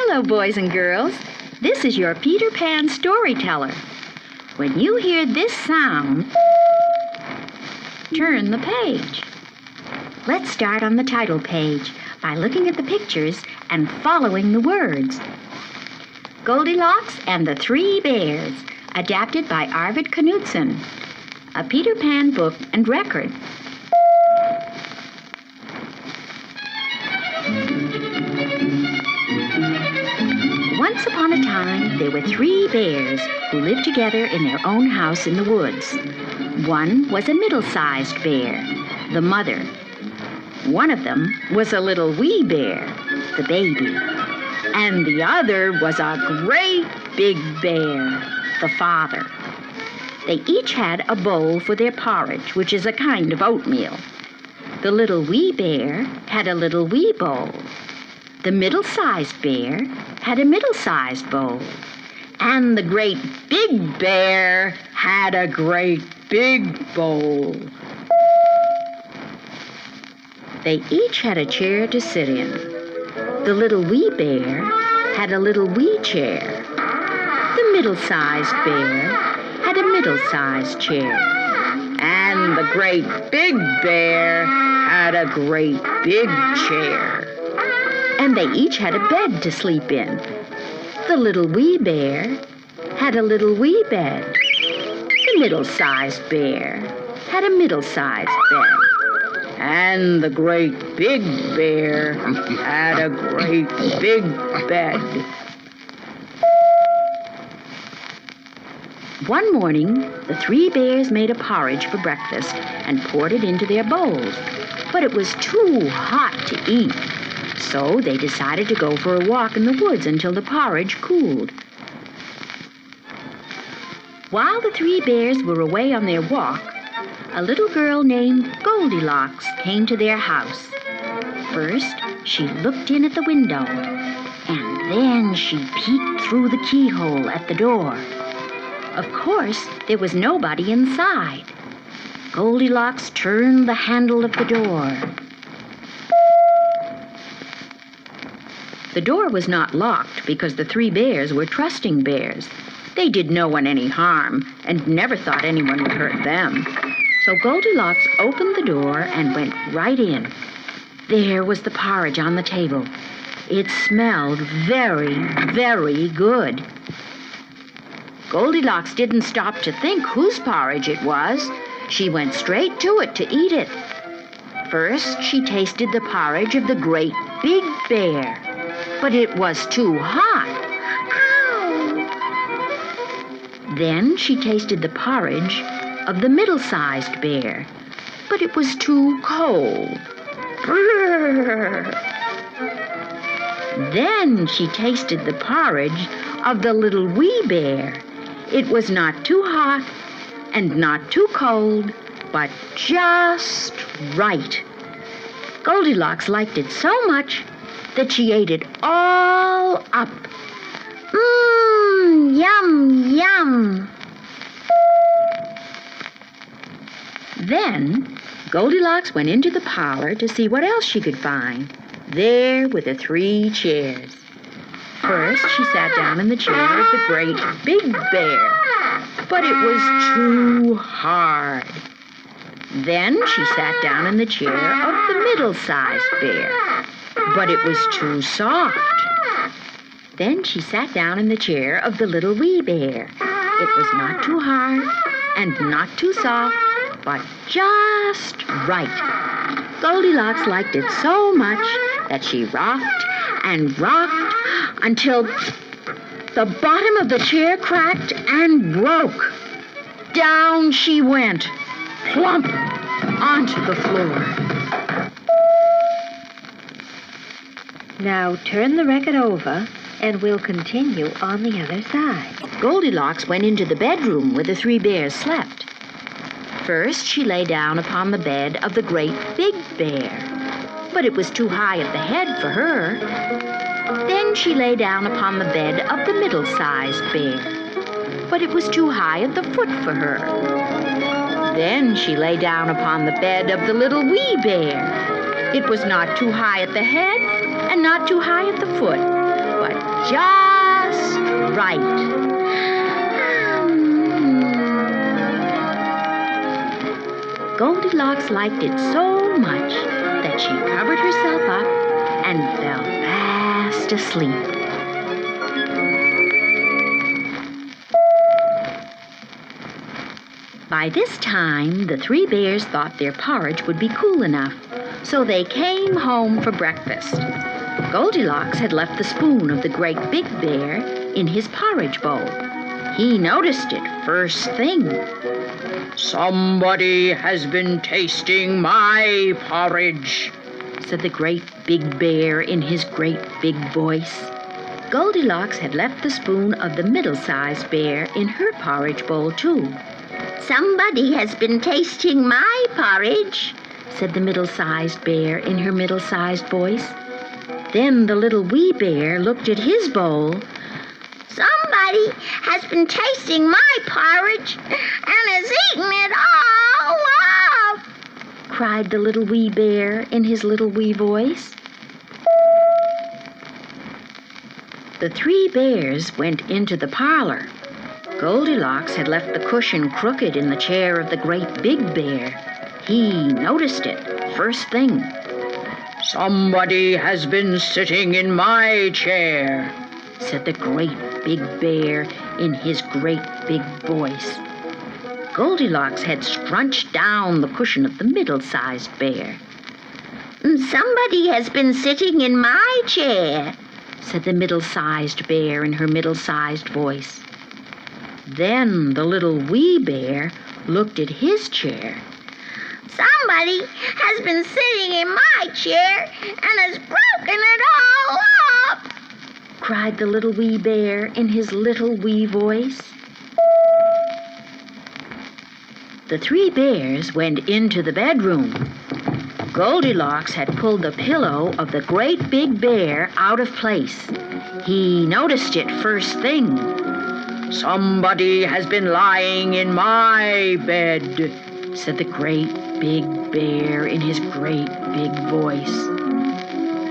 Hello, boys and girls. This is your Peter Pan storyteller. When you hear this sound, turn the page. Let's start on the title page by looking at the pictures and following the words. Goldilocks and the Three Bears, adapted by Arvid Knudsen. A Peter Pan book and record. Once upon a time, there were 3 bears who lived together in their own house in the woods. One was a middle-sized bear, the mother. One of them was a little wee bear, the baby. And the other was a great big bear, the father. They each had a bowl for their porridge, which is a kind of oatmeal. The little wee bear had a little wee bowl. The middle-sized bear had a middle-sized bowl. And the great big bear had a great big bowl. They each had a chair to sit in. The little wee bear had a little wee chair. The middle-sized bear had a middle-sized chair. And the great big bear had a great big chair. And they each had a bed to sleep in. The little wee bear had a little wee bed. The middle-sized bear had a middle-sized bed. And the great big bear had a great big bed. One morning, the 3 bears made a porridge for breakfast and poured it into their bowls. But it was too hot to eat. So they decided to go for a walk in the woods until the porridge cooled. While the 3 bears were away on their walk, a little girl named Goldilocks came to their house. First, she looked in at the window, and then she peeked through the keyhole at the door. Of course, there was nobody inside. Goldilocks turned the handle of the door. The door was not locked because the 3 bears were trusting bears. They did no one any harm and never thought anyone would hurt them. So Goldilocks opened the door and went right in. There was the porridge on the table. It smelled very, very good. Goldilocks didn't stop to think whose porridge it was. She went straight to it to eat it. First, she tasted the porridge of the great big bear. But it was too hot. Ow! Then she tasted the porridge of the middle-sized bear, but it was too cold. Brrr. Then she tasted the porridge of the little wee bear. It was not too hot and not too cold, but just right. Goldilocks liked it so much that she ate it all up. Yum, yum. Then Goldilocks went into the parlor to see what else she could find. There were the 3 chairs. First, she sat down in the chair of the great big bear, but it was too hard. Then she sat down in the chair of the middle-sized bear, but it was too soft. Then she sat down in the chair of the little wee bear. It was not too hard and not too soft, but just right. Goldilocks liked it so much that she rocked and rocked until the bottom of the chair cracked and broke. Down she went, plump onto the floor. Now turn the record over, and we'll continue on the other side. Goldilocks went into the bedroom where the 3 bears slept. First, she lay down upon the bed of the great big bear, but it was too high at the head for her. Then she lay down upon the bed of the middle-sized bear, but it was too high at the foot for her. Then she lay down upon the bed of the little wee bear. It was not too high at the head and not too high at the foot, but just right. Goldilocks liked it so much that she covered herself up and fell fast asleep. By this time, the three bears thought their porridge would be cool enough, so they came home for breakfast. Goldilocks had left the spoon of the great big bear in his porridge bowl. He noticed it first thing. "Somebody has been tasting my porridge," said the great big bear in his great big voice. Goldilocks had left the spoon of the middle-sized bear in her porridge bowl, too. "Somebody has been tasting my porridge," said the middle-sized bear in her middle-sized voice. Then the little wee bear looked at his bowl. "Somebody has been tasting my porridge and has eaten it all up," cried the little wee bear in his little wee voice. The three bears went into the parlor. Goldilocks had left the cushion crooked in the chair of the great big bear. He noticed it first thing. "Somebody has been sitting in my chair," said the great big bear in his great big voice. Goldilocks had scrunched down the cushion of the middle-sized bear. "Somebody has been sitting in my chair," said the middle-sized bear in her middle-sized voice. Then the little wee bear looked at his chair. "Somebody has been sitting in my chair and has broken it all up," cried the little wee bear in his little wee voice. The three bears went into the bedroom. Goldilocks had pulled the pillow of the great big bear out of place. He noticed it first thing. "Somebody has been lying in my bed," said the great big bear in his great big voice.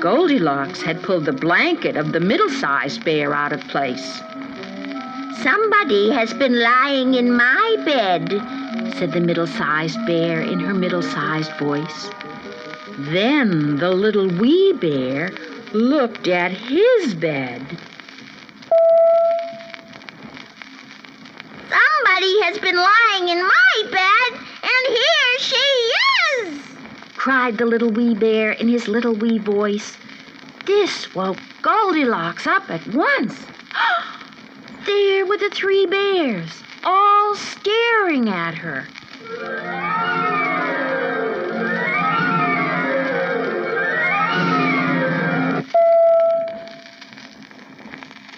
Goldilocks had pulled the blanket of the middle-sized bear out of place. "Somebody has been lying in my bed," said the middle-sized bear in her middle-sized voice. Then the little wee bear looked at his bed. "Somebody has been lying in my bed, and here she is!" cried the little wee bear in his little wee voice. This woke Goldilocks up at once. There were the three bears, all staring at her.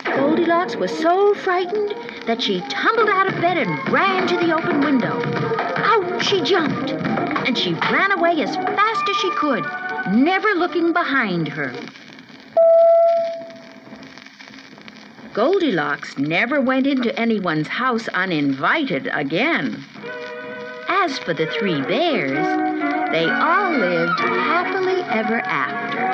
Goldilocks was so frightened that she tumbled out of bed and ran to the open window. Out she jumped, and she ran away as fast as she could, never looking behind her. Goldilocks never went into anyone's house uninvited again. As for the three bears, they all lived happily ever after.